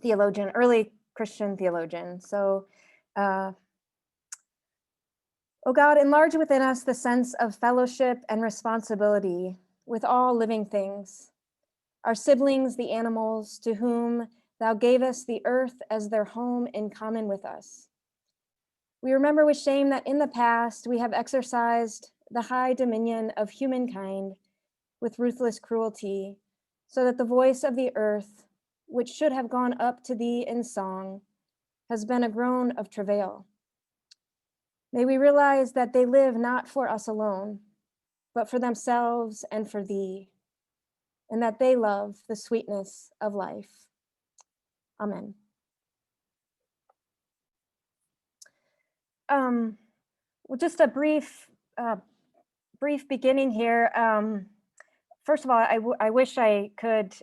theologian, early Christian theologian. So, oh God, enlarge within us the sense of fellowship and responsibility with all living things, our siblings, the animals, to whom thou gavest the earth as their home in common with us. We remember with shame that in the past we have exercised the high dominion of humankind with ruthless cruelty, so that the voice of the earth, which should have gone up to thee in song, has been a groan of travail. May we realize that they live not for us alone, but for themselves and for thee, and that they love the sweetness of life. Amen. Well, just a brief beginning here. First of all, I wish I could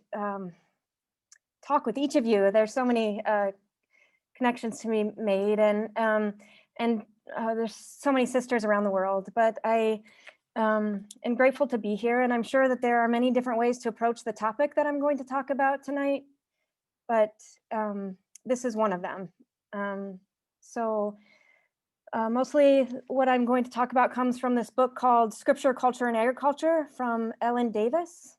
talk with each of you. There's so many connections to be made, and there's so many sisters around the world. But I am grateful to be here, and I'm sure that there are many different ways to approach the topic that I'm going to talk about tonight. But this is one of them. Mostly what I'm going to talk about comes from this book called Scripture, Culture, and Agriculture from Ellen Davis.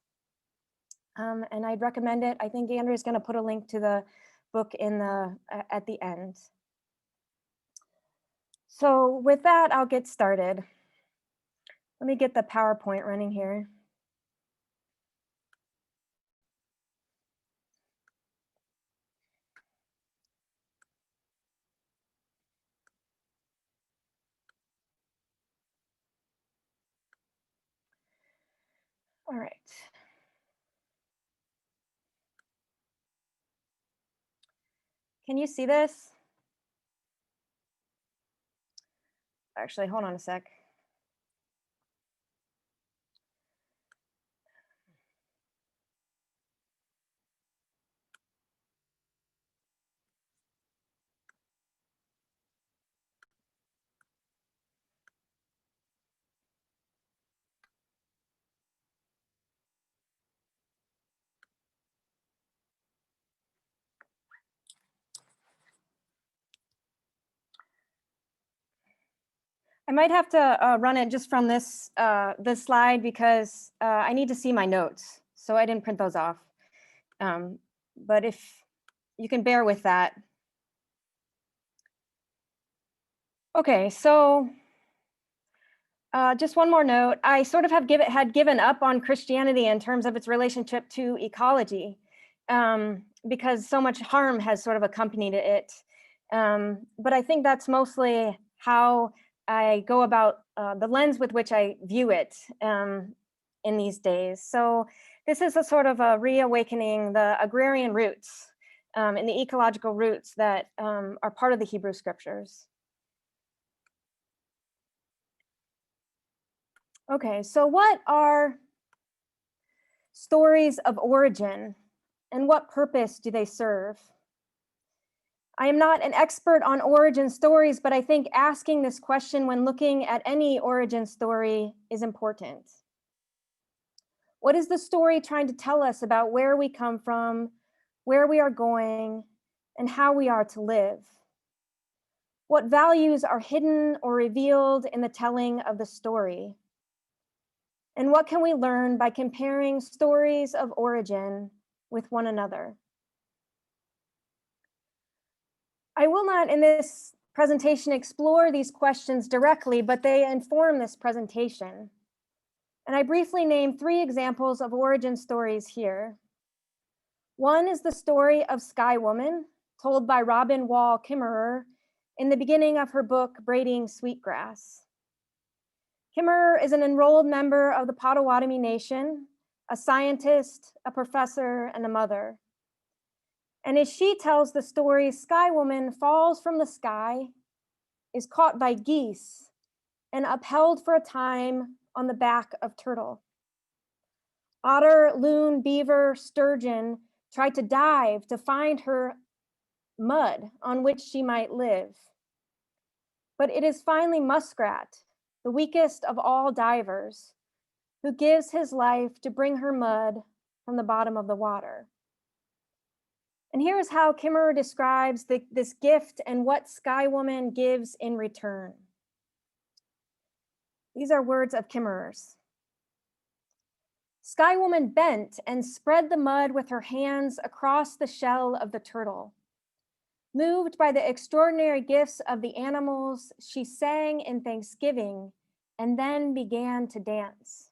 And I'd recommend it. I think Andrea's going to put a link to the book at the end. So with that, I'll get started. Let me get the PowerPoint running here. All right. Can you see this? Actually, hold on a sec. I might have to run it just from this slide because I need to see my notes, so I didn't print those off. But if you can bear with that. Okay, so just one more note. I sort of had given up on Christianity in terms of its relationship to ecology, because so much harm has sort of accompanied it. But I think that's mostly how I go about the lens with which I view it in these days. So this is a sort of a reawakening the agrarian roots and the ecological roots that are part of the Hebrew scriptures. Okay, so what are stories of origin and what purpose do they serve? I am not an expert on origin stories, but I think asking this question when looking at any origin story is important. What is the story trying to tell us about where we come from, where we are going, and how we are to live? What values are hidden or revealed in the telling of the story? And what can we learn by comparing stories of origin with one another? I will not in this presentation explore these questions directly, but they inform this presentation. And I briefly name 3 examples of origin stories here. One is the story of Sky Woman, told by Robin Wall Kimmerer in the beginning of her book, Braiding Sweetgrass. Kimmerer is an enrolled member of the Potawatomi Nation, a scientist, a professor, and a mother. And as she tells the story, Sky Woman falls from the sky, is caught by geese, and upheld for a time on the back of turtle. Otter, loon, beaver, sturgeon try to dive to find her mud on which she might live. But it is finally Muskrat, the weakest of all divers, who gives his life to bring her mud from the bottom of the water. And here is how Kimmerer describes this gift and what Sky Woman gives in return. These are words of Kimmerer's. Sky Woman bent and spread the mud with her hands across the shell of the turtle. Moved by the extraordinary gifts of the animals, she sang in thanksgiving and then began to dance.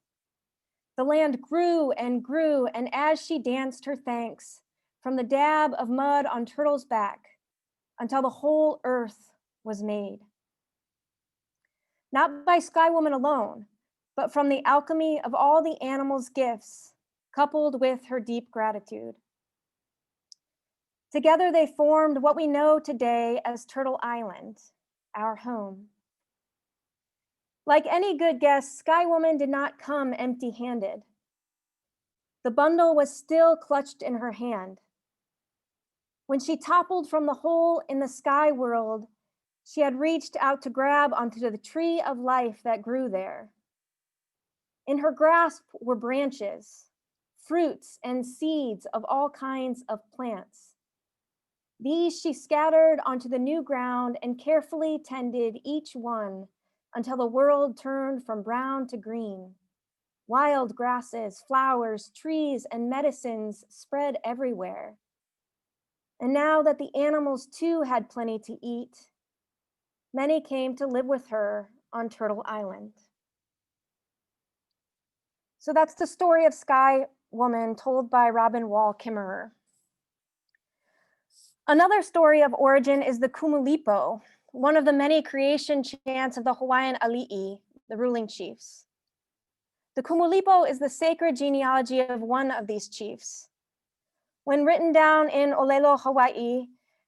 The land grew, and as she danced her thanks, from the dab of mud on Turtle's back until the whole earth was made. Not by Sky Woman alone, but from the alchemy of all the animals' gifts, coupled with her deep gratitude. Together they formed what we know today as Turtle Island, our home. Like any good guest, Sky Woman did not come empty-handed. The bundle was still clutched in her hand. When she toppled from the hole in the sky world, she had reached out to grab onto the tree of life that grew there. In her grasp were branches, fruits, and seeds of all kinds of plants. These she scattered onto the new ground and carefully tended each one until the world turned from brown to green. Wild grasses, flowers, trees, and medicines spread everywhere. And now that the animals too had plenty to eat, many came to live with her on Turtle Island. So that's the story of Sky Woman told by Robin Wall Kimmerer. Another story of origin is the Kumulipo, one of the many creation chants of the Hawaiian Ali'i, the ruling chiefs. The Kumulipo is the sacred genealogy of one of these chiefs. When written down in Olelo, Hawaii,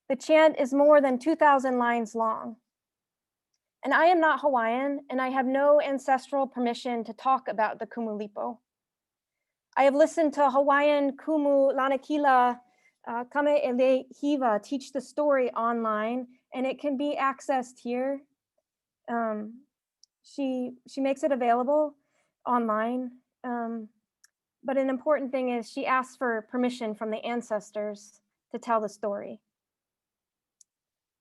the chant is more than 2,000 lines long. And I am not Hawaiian, and I have no ancestral permission to talk about the Kumulipo. I have listened to Hawaiian Kumu Lanakila Kame'elehiva teach the story online, and it can be accessed here. She makes it available online. But an important thing is she asks for permission from the ancestors to tell the story.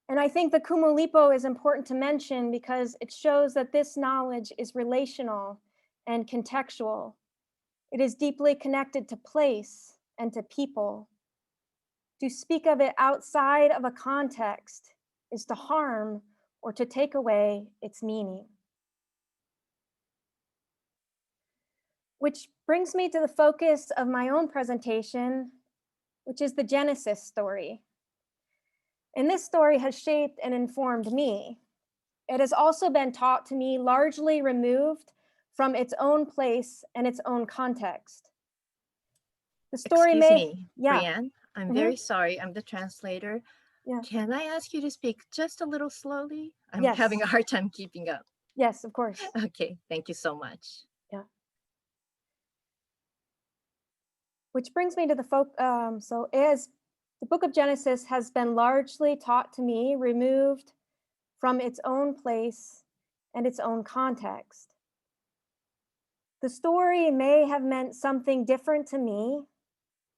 And I think the Kumulipo is important to mention because it shows that this knowledge is relational and contextual. It is deeply connected to place and to people. To speak of it outside of a context is to harm or to take away its meaning. Which brings me to the focus of my own presentation, which is the Genesis story. And this story has shaped and informed me. It has also been taught to me largely removed from its own place and its own context. The story Brianne, I'm very sorry, I'm the translator. Yeah. Can I ask you to speak just a little slowly? I'm Yes. having a hard time keeping up. Yes, of course. Okay, thank you so much. Yeah. Which brings me to the so as the book of Genesis has been largely taught to me, removed from its own place and its own context. The story may have meant something different to me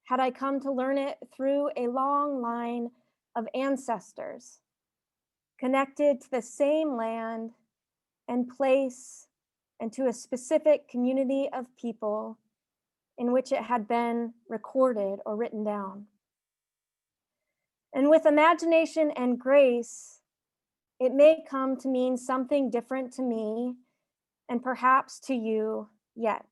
had I come to learn it through a long line of ancestors connected to the same land and place and to a specific community of people in which it had been recorded or written down. And with imagination and grace, it may come to mean something different to me and perhaps to you yet.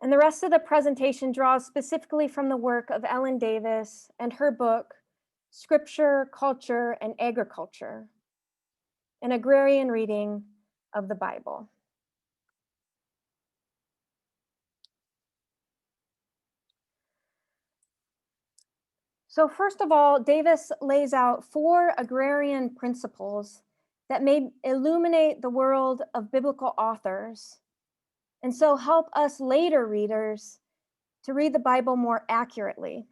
And the rest of the presentation draws specifically from the work of Ellen Davis and her book, Scripture, Culture, and Agriculture, an agrarian reading of the Bible. So first of all, Davis lays out 4 agrarian principles that may illuminate the world of biblical authors, and so help us later readers to read the Bible more accurately.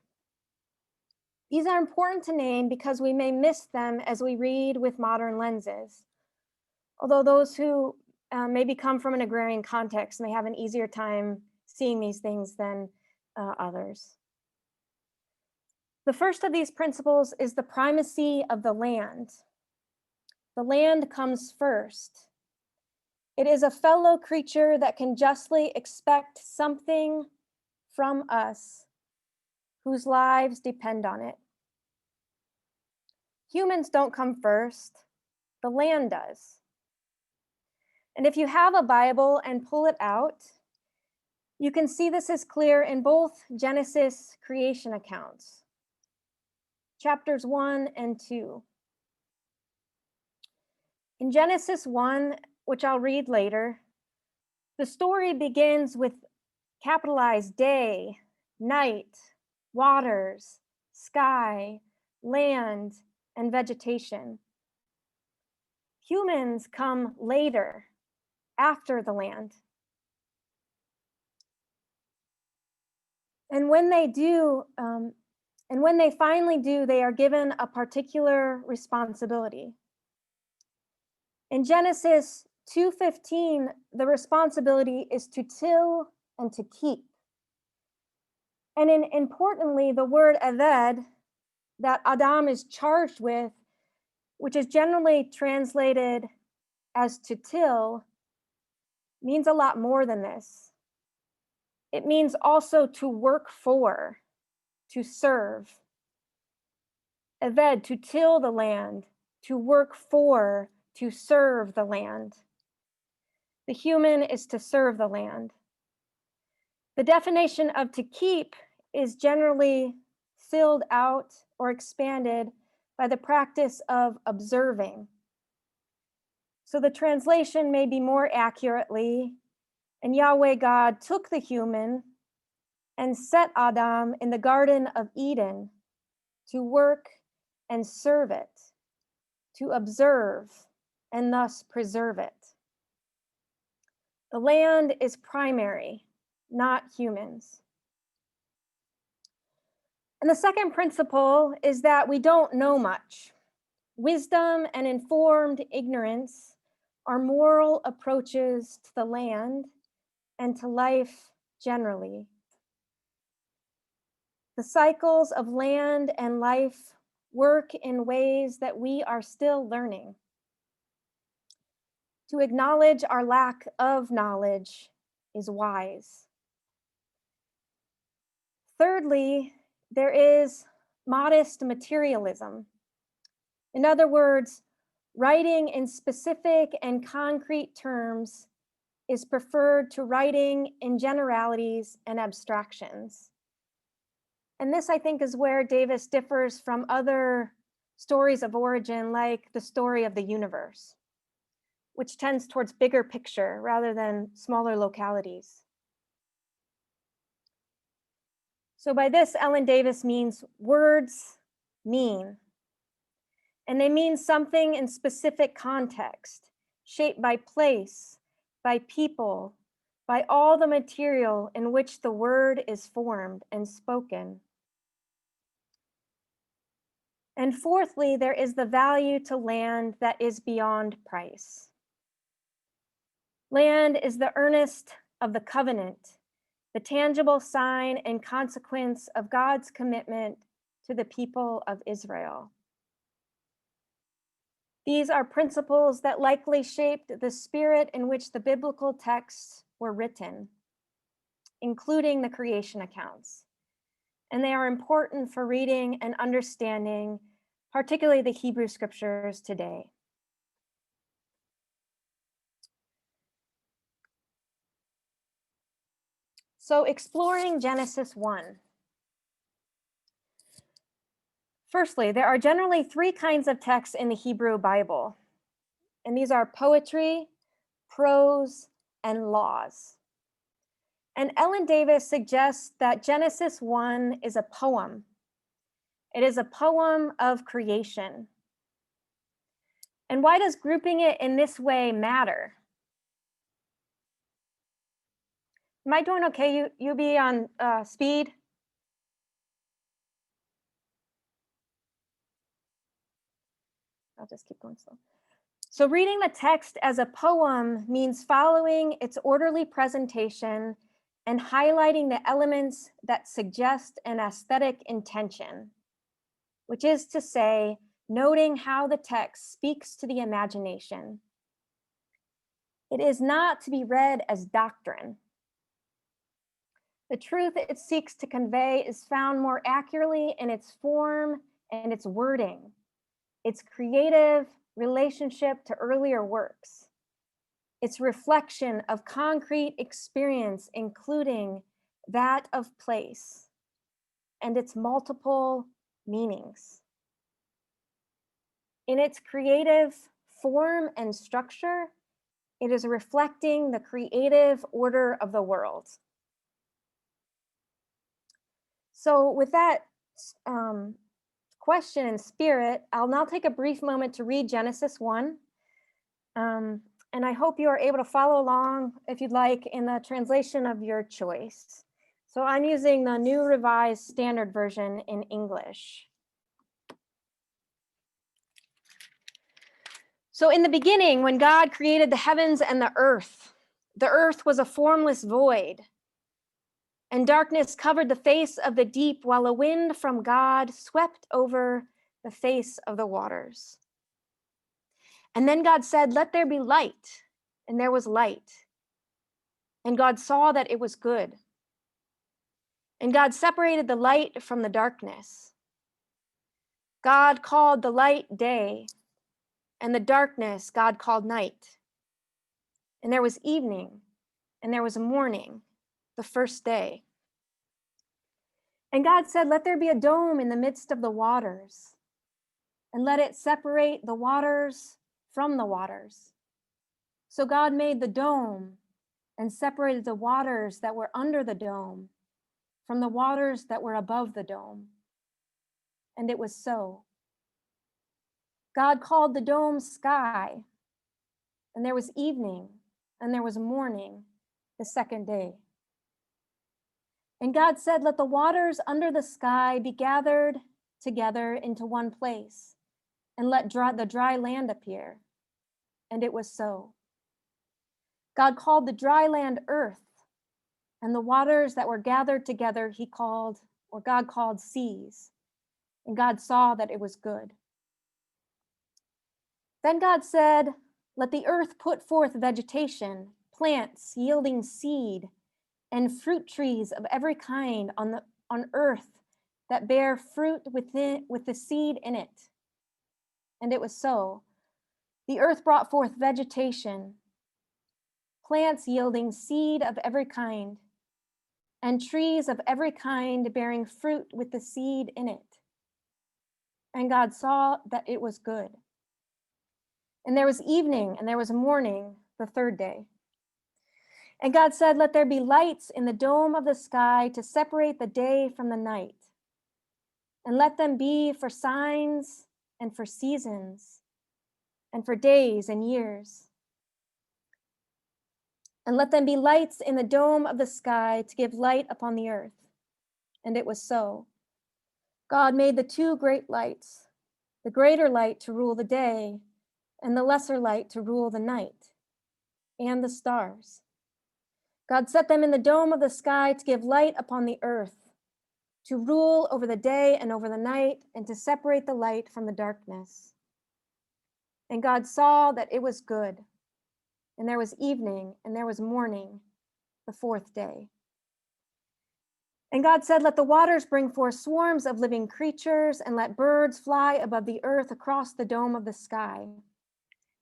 These are important to name because we may miss them as we read with modern lenses. Although those who maybe come from an agrarian context may have an easier time seeing these things than others. The first of these principles is the primacy of the land. The land comes first. It is a fellow creature that can justly expect something from us whose lives depend on it. Humans don't come first, the land does. And if you have a Bible and pull it out, you can see this is clear in both Genesis creation accounts, chapters 1 and 2. In Genesis 1, which I'll read later, the story begins with capitalized day, night, waters, sky, land, and vegetation. Humans come later, after the land. And when they do, and when they finally do, they are given a particular responsibility. In Genesis 2:15, the responsibility is to till and to keep. And importantly, the word aved that Adam is charged with, which is generally translated as to till, means a lot more than this. It means also to work for, to serve. Aved, to till the land, to work for, to serve the land. The human is to serve the land. The definition of to keep is generally filled out or expanded by the practice of observing. So the translation may be more accurately, and Yahweh God took the human and set Adam in the Garden of Eden to work and serve it, to observe and thus preserve it. The land is primary, not humans. And the second principle is that we don't know much. Wisdom and informed ignorance are moral approaches to the land and to life generally. The cycles of land and life work in ways that we are still learning. To acknowledge our lack of knowledge is wise. Thirdly, there is modest materialism. In other words, writing in specific and concrete terms is preferred to writing in generalities and abstractions. And this, I think, is where Davis differs from other stories of origin, like the story of the universe, which tends towards bigger picture rather than smaller localities. So by this, Ellen Davis means words mean, and they mean something in specific context, shaped by place, by people, by all the material in which the word is formed and spoken. And fourthly, there is the value to land that is beyond price. Land is the earnest of the covenant, the tangible sign and consequence of God's commitment to the people of Israel. These are principles that likely shaped the spirit in which the biblical texts were written, including the creation accounts. And they are important for reading and understanding, particularly the Hebrew scriptures today. So exploring Genesis 1. Firstly, there are generally three kinds of texts in the Hebrew Bible, and these are poetry, prose, and laws. And Ellen Davis suggests that Genesis 1 is a poem. It is a poem of creation. And why does grouping it in this way matter? Am I doing okay? You be on speed? I'll just keep going slow. So reading the text as a poem means following its orderly presentation and highlighting the elements that suggest an aesthetic intention, which is to say, noting how the text speaks to the imagination. It is not to be read as doctrine. The truth it seeks to convey is found more accurately in its form and its wording, its creative relationship to earlier works, its reflection of concrete experience, including that of place, and its multiple meanings. In its creative form and structure, it is reflecting the creative order of the world. So with that question and spirit, I'll now take a brief moment to read Genesis 1. And I hope you are able to follow along, if you'd like, in the translation of your choice. So I'm using the New Revised Standard Version in English. So in the beginning, when God created the heavens and the earth was a formless void, and darkness covered the face of the deep, while a wind from God swept over the face of the waters. And then God said, "Let there be light," and there was light. And God saw that it was good. And God separated the light from the darkness. God called the light day, and the darkness God called night. And there was evening, and there was morning, the first day. And God said, "Let there be a dome in the midst of the waters, and let it separate the waters from the waters." So God made the dome and separated the waters that were under the dome from the waters that were above the dome. And it was so. God called the dome sky, and there was evening, and there was morning, the second day. And God said, "Let the waters under the sky be gathered together into one place, and let the dry land appear." And it was so. God called the dry land earth, and the waters that were gathered together God called seas. And God saw that it was good. Then God said, "Let the earth put forth vegetation, plants yielding seed, and fruit trees of every kind on earth that bear fruit with the seed in it." And it was so. The earth brought forth vegetation, plants yielding seed of every kind, and trees of every kind bearing fruit with the seed in it. And God saw that it was good. And there was evening, and there was morning, the third day. And God said, "Let there be lights in the dome of the sky to separate the day from the night. And let them be for signs and for seasons and for days and years. And let them be lights in the dome of the sky to give light upon the earth." And it was so. God made the two great lights, the greater light to rule the day, and the lesser light to rule the night, and the stars. God set them in the dome of the sky to give light upon the earth, to rule over the day and over the night, and to separate the light from the darkness. And God saw that it was good. And there was evening, and there was morning, the fourth day. And God said, "Let the waters bring forth swarms of living creatures, and let birds fly above the earth across the dome of the sky."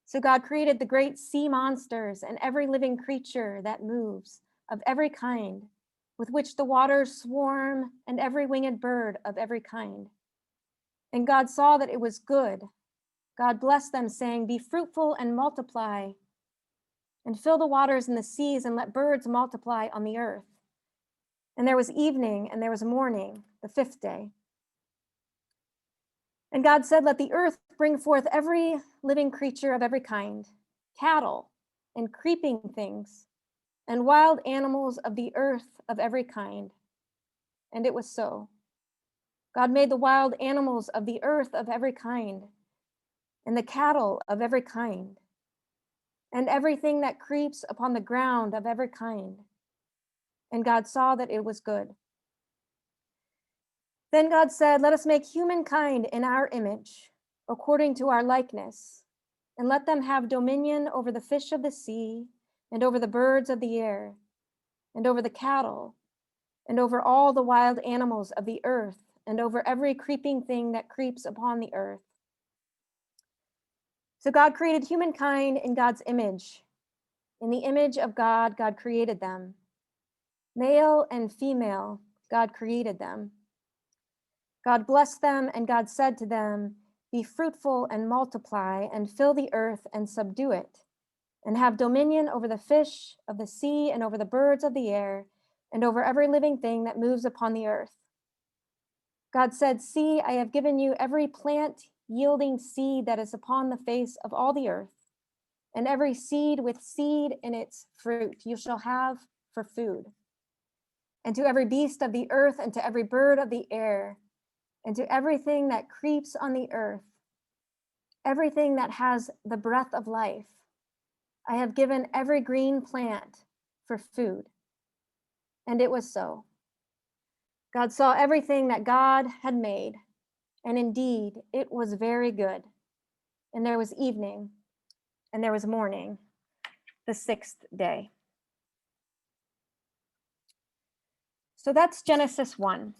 So God created the great sea monsters and every living creature that moves, of every kind, with which the waters swarm, and every winged bird of every kind. And God saw that it was good. God blessed them, saying, "Be fruitful and multiply, and fill the waters and the seas, and let birds multiply on the earth." And there was evening, and there was morning, the fifth day. And God said, "Let the earth bring forth every living creature of every kind, cattle and creeping things, and wild animals of the earth of every kind." And it was so. God made the wild animals of the earth of every kind, and the cattle of every kind, and everything that creeps upon the ground of every kind. And God saw that it was good. Then God said, let us make humankind in our image, according to our likeness, and let them have dominion over the fish of the sea, and over the birds of the air, and over the cattle, and over all the wild animals of the earth, and over every creeping thing that creeps upon the earth. So God created humankind in God's image. In the image of God, God created them. Male and female, God created them. God blessed them, and God said to them, be fruitful and multiply, and fill the earth and subdue it, and have dominion over the fish of the sea, and over the birds of the air, and over every living thing that moves upon the earth. God said, see, I have given you every plant yielding seed that is upon the face of all the earth, and every seed with seed in its fruit you shall have for food. And to every beast of the earth, and to every bird of the air, and to everything that creeps on the earth, everything that has the breath of life, I have given every green plant for food. And it was so. God saw everything that God had made, and indeed it was very good. And there was evening, and there was morning, the sixth day. So that's Genesis 1.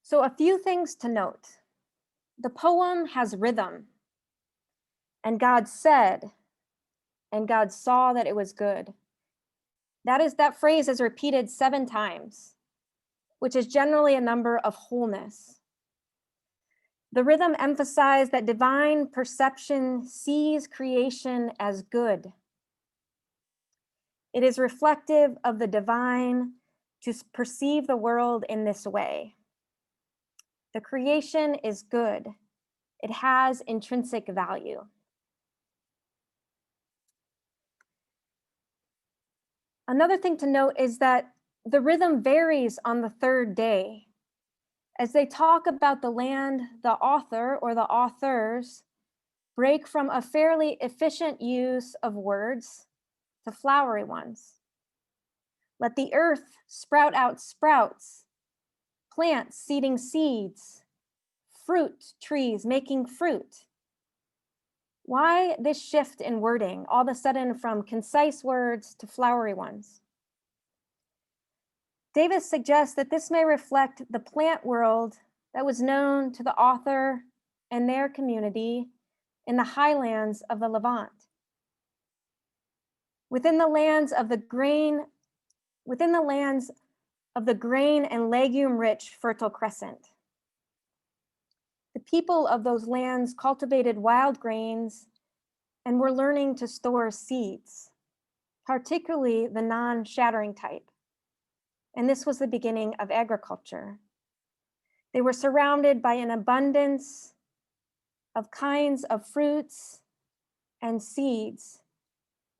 So a few things to note. The poem has rhythm. And God said, and God saw that it was good. That phrase is repeated 7 times, which is generally a number of wholeness. The rhythm emphasized that divine perception sees creation as good. It is reflective of the divine to perceive the world in this way. The creation is good. It has intrinsic value. Another thing to note is that the rhythm varies on the 3rd day. As they talk about the land, the author or the authors break from a fairly efficient use of words to flowery ones. Let the earth sprout out sprouts, plants seeding seeds, fruit trees making fruit. Why this shift in wording, all of a sudden from concise words to flowery ones? Davis suggests that this may reflect the plant world that was known to the author and their community in the highlands of the Levant. Within the lands of the grain and legume-rich Fertile Crescent. The people of those lands cultivated wild grains and were learning to store seeds, particularly the non-shattering type. And this was the beginning of agriculture. They were surrounded by an abundance of kinds of fruits and seeds,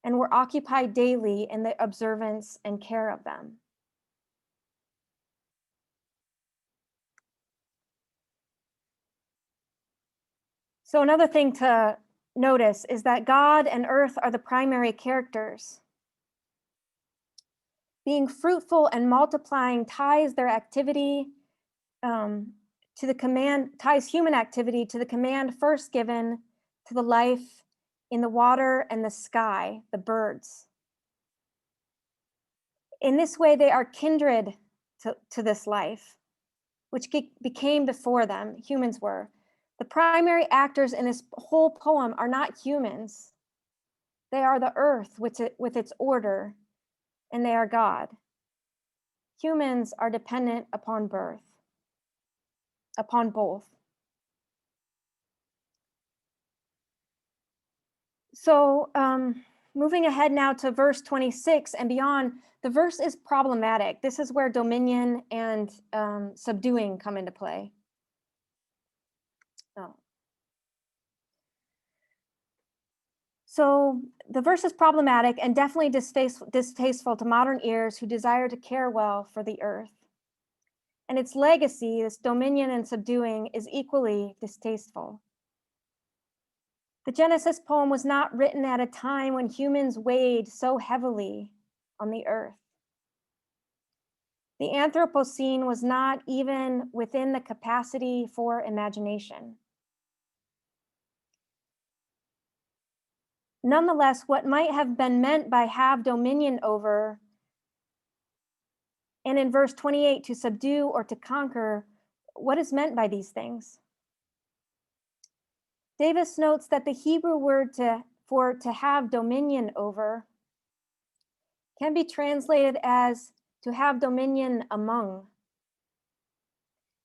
and were occupied daily in the observance and care of them. So another thing to notice is that God and earth are the primary characters. Being fruitful and multiplying ties their activity to the command, ties human activity to the command first given to the life in the water and the sky, the birds. In this way, they are kindred to this life, which became before them, humans were. The primary actors in this whole poem are not humans. They are the earth with its order, and they are God. Humans are dependent upon both. So moving ahead now to verse 26 and beyond, the verse is problematic. This is where dominion and subduing come into play. Oh. So the verse is problematic and definitely distasteful to modern ears who desire to care well for the earth. And its legacy, this dominion and subduing, is equally distasteful. The Genesis poem was not written at a time when humans weighed so heavily on the earth. The Anthropocene was not even within the capacity for imagination. Nonetheless, what might have been meant by have dominion over, and in verse 28, to subdue or to conquer, what is meant by these things? Davis notes that the Hebrew word for to have dominion over can be translated as to have dominion among,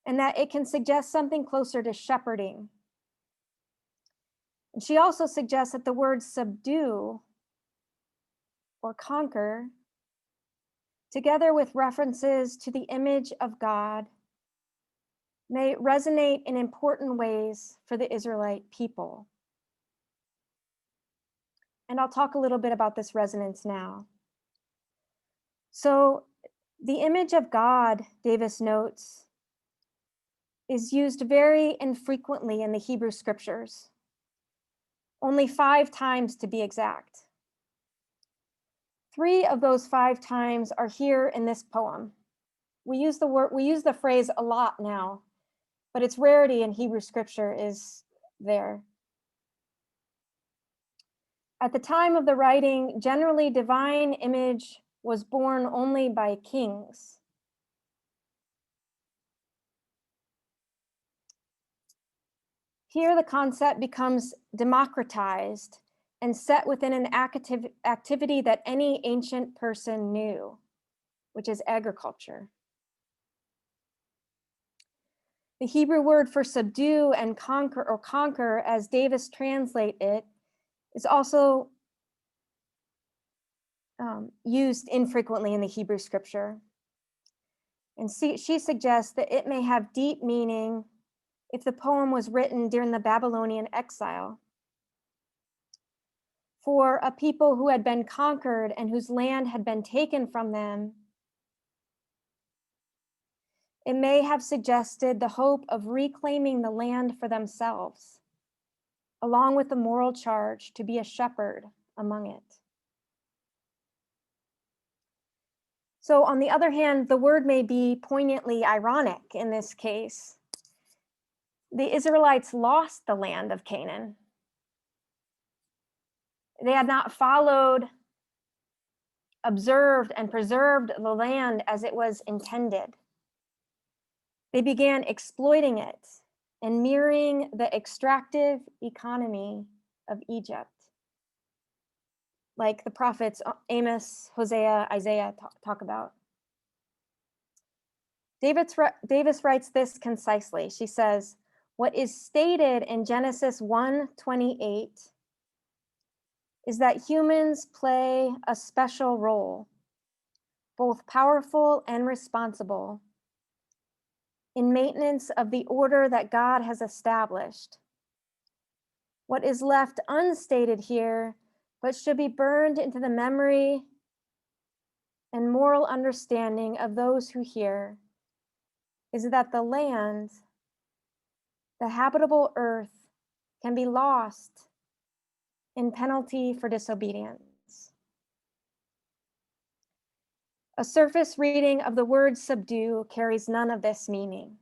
and that it can suggest something closer to shepherding. And she also suggests that the word subdue or conquer, together with references to the image of God, may resonate in important ways for the Israelite people. And I'll talk a little bit about this resonance now. So the image of God, Davis notes, is used very infrequently in the Hebrew scriptures, only 5 times to be exact. 3 of those 5 times are here in this poem. We use the phrase a lot now, but its rarity in Hebrew scripture is there. At the time of the writing, generally divine image was born only by kings. Here the concept becomes democratized and set within an activity that any ancient person knew, which is agriculture. The Hebrew word for subdue and conquer, as Davis translate it, is also used infrequently in the Hebrew scripture. And she suggests that it may have deep meaning if the poem was written during the Babylonian exile. For a people who had been conquered and whose land had been taken from them, it may have suggested the hope of reclaiming the land for themselves, along with the moral charge to be a shepherd among it. So on the other hand, the word may be poignantly ironic in this case. The Israelites lost the land of Canaan. They had not followed, observed, and preserved the land as it was intended. They began exploiting it and mirroring the extractive economy of Egypt, like the prophets Amos, Hosea, Isaiah talk about. Davis writes this concisely. She says, what is stated in Genesis 1:28 is that humans play a special role, both powerful and responsible, in maintenance of the order that God has established. What is left unstated here, but should be burned into the memory and moral understanding of those who hear, is that the land, the habitable earth, can be lost in penalty for disobedience. A surface reading of the word subdue carries none of this meaning.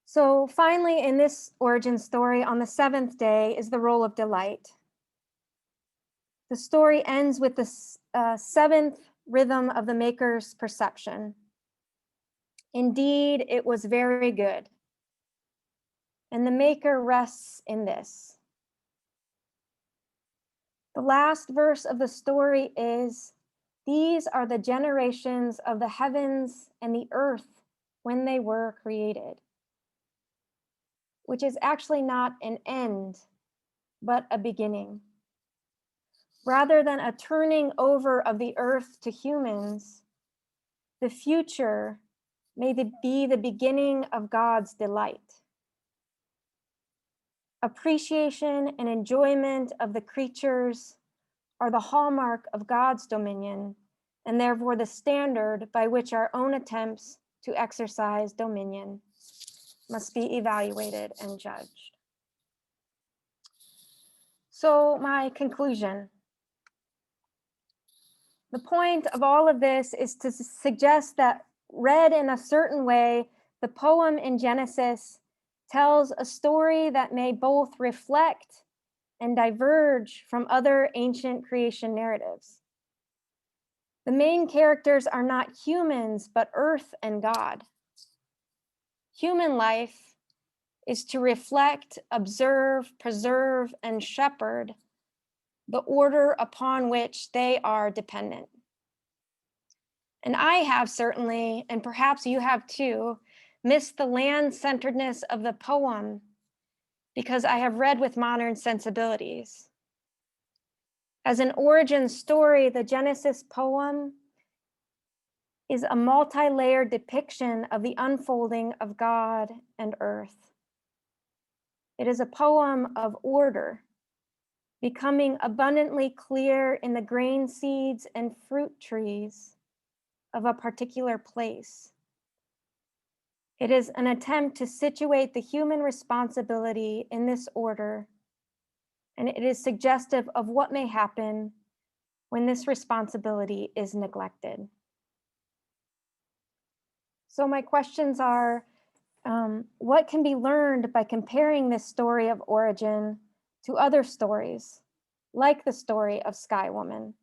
So finally, in this origin story, on the 7th day is the role of delight. The story ends with the 7th rhythm of the maker's perception. Indeed, it was very good. And the maker rests in this. The last verse of the story is, these are the generations of the heavens and the earth when they were created, which is actually not an end, but a beginning. Rather than a turning over of the earth to humans, the future may be the beginning of God's delight. Appreciation and enjoyment of the creatures are the hallmark of God's dominion, and therefore the standard by which our own attempts to exercise dominion must be evaluated and judged. So my conclusion. The point of all of this is to suggest that read in a certain way, the poem in Genesis tells a story that may both reflect and diverge from other ancient creation narratives. The main characters are not humans, but earth and God. Human life is to reflect, observe, preserve, and shepherd the order upon which they are dependent. And I have certainly, and perhaps you have too, missed the land-centeredness of the poem because I have read with modern sensibilities. As an origin story, the Genesis poem is a multi-layered depiction of the unfolding of God and earth. It is a poem of order, becoming abundantly clear in the grain seeds and fruit trees of a particular place. It is an attempt to situate the human responsibility in this order, and it is suggestive of what may happen when this responsibility is neglected. So my questions are, what can be learned by comparing this story of origin to other stories, like the story of Sky Woman?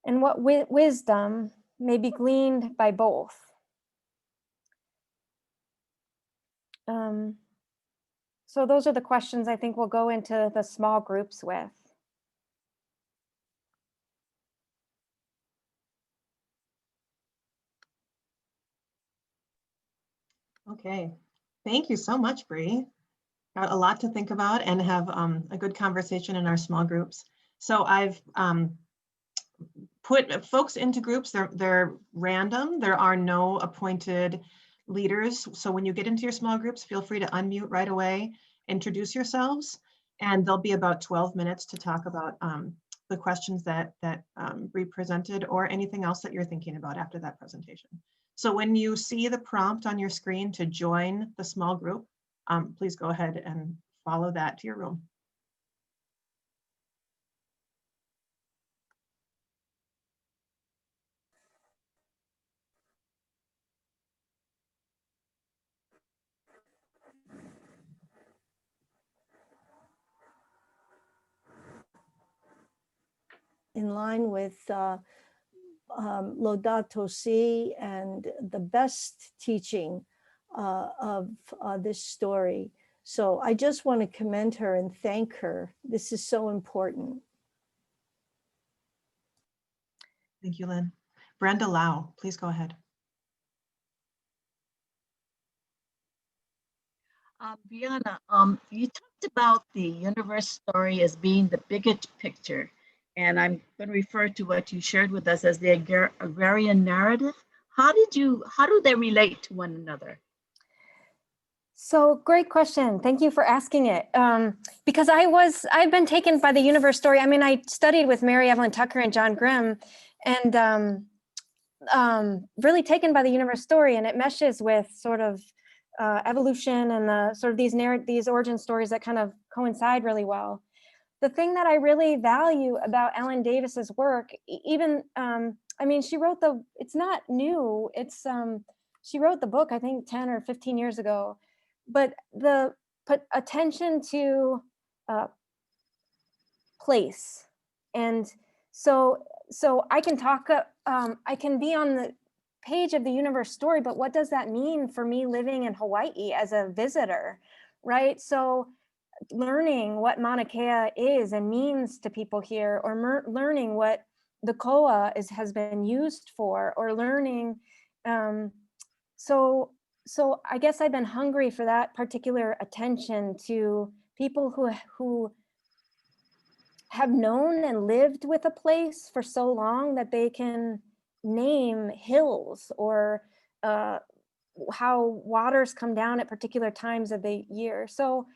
And what wisdom may be gleaned by both? So those are the questions I think we'll go into the small groups with. Okay, thank you so much, Bree. Got a lot to think about and have a good conversation in our small groups. So I've put folks into groups. They're random. There are no appointed leaders. So when you get into your small groups, feel free to unmute right away, introduce yourselves, and there'll be about 12 minutes to talk about the questions that Bree presented or anything else that you're thinking about after that presentation. So when you see the prompt on your screen to join the small group, please go ahead and follow that to your room. In line with Laudato Si and the best teaching of this story. So I just want to commend her and thank her. This is so important. Thank you, Lynn. Brenda Lau, please go ahead. Brianna, you talked about the universe story as being the biggest picture, and I'm going to refer to what you shared with us as the agrarian narrative. How do they relate to one another? So great question. Thank you for asking it. Because I've been taken by the universe story. I mean, I studied with Mary Evelyn Tucker and John Grimm, and really taken by the universe story, and it meshes with sort of evolution and the sort of these origin stories that kind of coincide really well. The thing that I really value about Ellen Davis's work, even, I mean, she wrote it's not new. It's, she wrote the book, I think 10 or 15 years ago, but put attention to place. And so I can talk, I can be on the page of the universe story, but what does that mean for me living in Hawaii as a visitor, right? So learning what Mauna Kea is and means to people here, or learning what the koa has been used for, or learning, so I guess I've been hungry for that particular attention to people who have known and lived with a place for so long that they can name hills or how waters come down at particular times of the year. So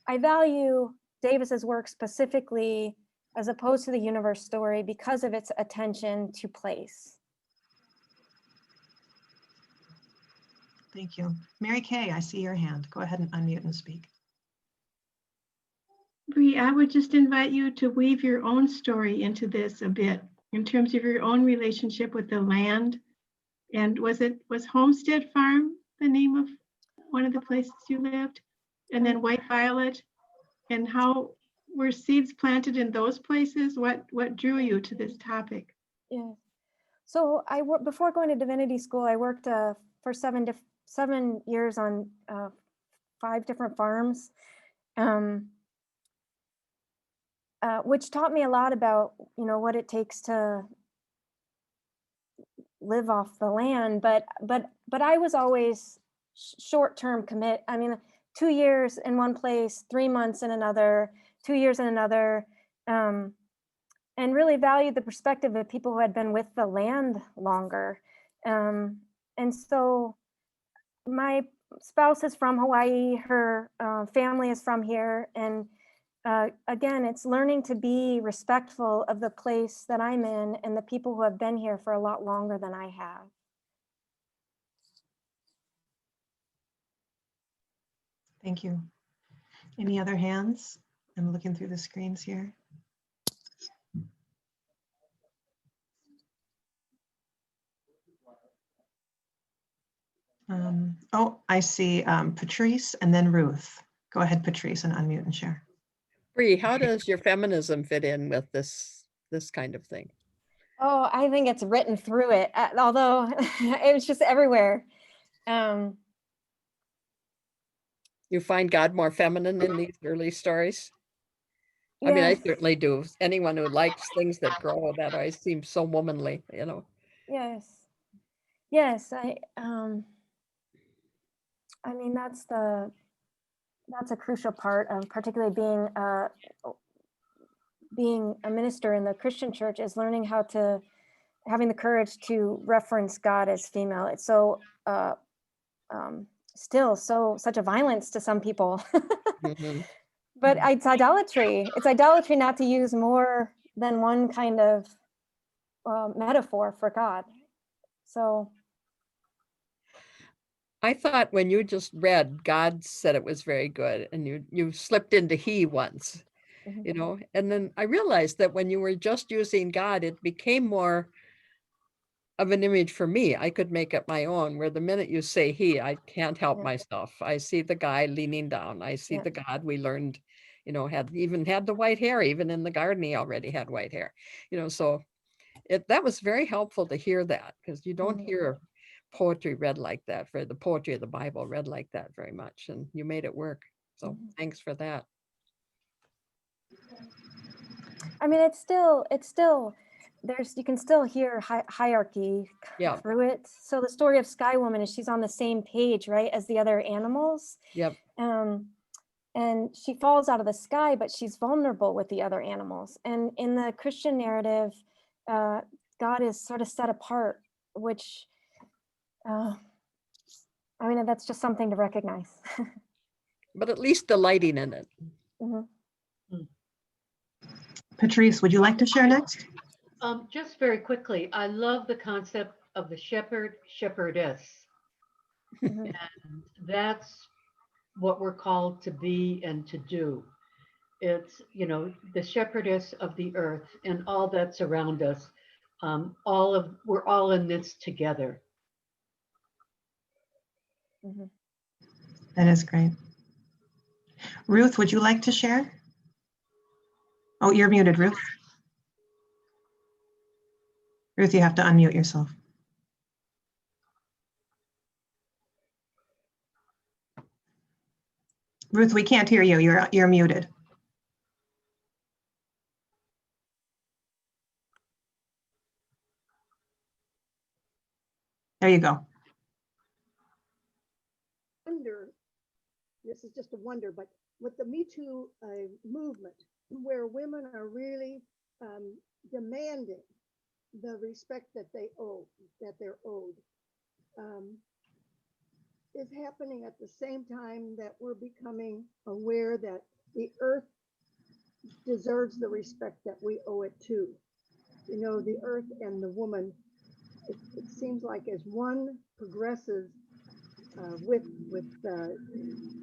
I value Davis's work specifically as opposed to the universe story because of its attention to place. Thank you. Mary Kay, I see your hand. Go ahead and unmute and speak. Bree, I would just invite you to weave your own story into this a bit in terms of your own relationship with the land. And was Homestead Farm the name of one of the places you lived? And then White Violet, and how were seeds planted in those places? What drew you to this topic? Yeah. So before going to divinity school, I worked for 7 years on 5 different farms, which taught me a lot about, what it takes to live off the land. But I was always short-term commit. I mean, 2 years in one place, 3 months in another, 2 years in another, and really valued the perspective of people who had been with the land longer. And so my spouse is from Hawaii, her family is from here. And again, it's learning to be respectful of the place that I'm in and the people who have been here for a lot longer than I have. Thank you. Any other hands? I'm looking through the screens here. Oh, I see Patrice and then Ruth. Go ahead, Patrice, and unmute and share. Bree, how does your feminism fit in with this kind of thing? Oh, I think it's written through it, although it was just everywhere. You find God more feminine in these early stories? I mean, I Yes. certainly do. Anyone who likes things that grow, that always seems so womanly, Yes. Yes. I mean, that's a crucial part of particularly being a minister in the Christian church, is learning having the courage to reference God as female. It's so still such a violence to some people. Mm-hmm. But it's idolatry. It's idolatry not to use more than one kind of metaphor for God. So I thought when you just read, God said it was very good, and you slipped into he once, mhm. and then I realized that when you were just using God, it became more of an image for me. I could make it my own, where the minute you say he, I can't help Yeah. myself. I see the guy leaning down. I see Yeah. the God we learned, had the white hair. Even in the garden, he already had white hair, so that was very helpful to hear that, because you don't Mhm. hear poetry read like that, for the poetry of the Bible read like that very much, and you made it work. So thanks for that. I mean, it's still you can still hear hierarchy Yeah. through it. So the story of Sky Woman is she's on the same page, right, as the other animals. Yep. And she falls out of the sky, but she's vulnerable with the other animals. And in the Christian narrative, God is sort of set apart, which, I mean, that's just something to recognize. But at least delighting in it. Mm-hmm. Patrice, would you like to share next? Just very quickly, I love the concept of the shepherd, shepherdess. Mm-hmm. And that's what we're called to be and to do. It's, the shepherdess of the earth and all that's around us. We're all in this together. Mm-hmm. That is great. Ruth, would you like to share? Oh, you're muted, Ruth. Ruth, you have to unmute yourself. Ruth, we can't hear you. You're muted. There you go. This is just a wonder, but with the Me Too movement, where women are really demanding the respect that they're owed, is happening at the same time that we're becoming aware that the earth deserves the respect that we owe it to. The earth and the woman, it seems like as one progresses with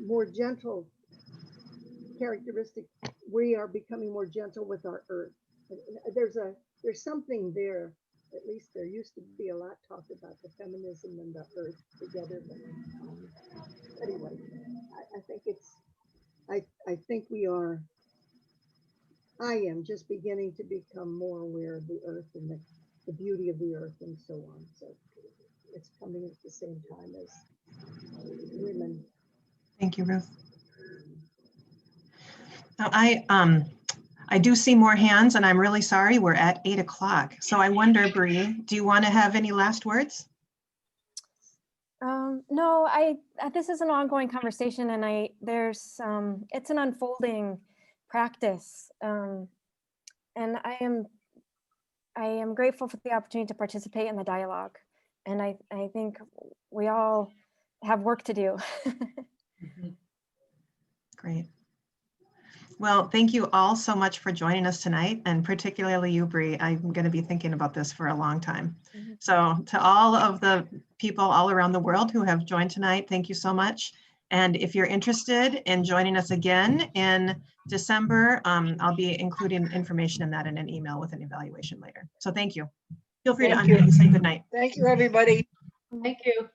more gentle characteristic. We are becoming more gentle with our earth. There's something there. At least there used to be a lot talked about the feminism and the earth together. But anyway, I think I think we are. I am just beginning to become more aware of the earth and the beauty of the earth and so on. So it's coming at the same time as women. Thank you, Ruth. Now, I do see more hands, and I'm really sorry, we're at 8 o'clock. So I wonder, Bree, do you want to have any last words? No, this is an ongoing conversation, and it's an unfolding practice. And I am grateful for the opportunity to participate in the dialogue. And I think we all have work to do. Great. Well, thank you all so much for joining us tonight, and particularly you, Bree. I'm going to be thinking about this for a long time. So to all of the people all around the world who have joined tonight, thank you so much. And if you're interested in joining us again in December, I'll be including information in that in an email with an evaluation later. So thank you. Feel free to unmute and say good night. Thank you, everybody. Thank you.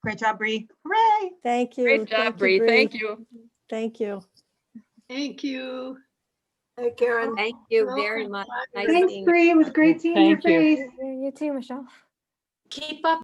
Great job, Bree. Hooray! Thank you. Great job, Bree. Thank you. Thank you. Thank you. Hey, Karen. Thank you very much. Nice Thanks, seeing you. Bree. It was great seeing your Thank you. face. You too, Michelle. Keep up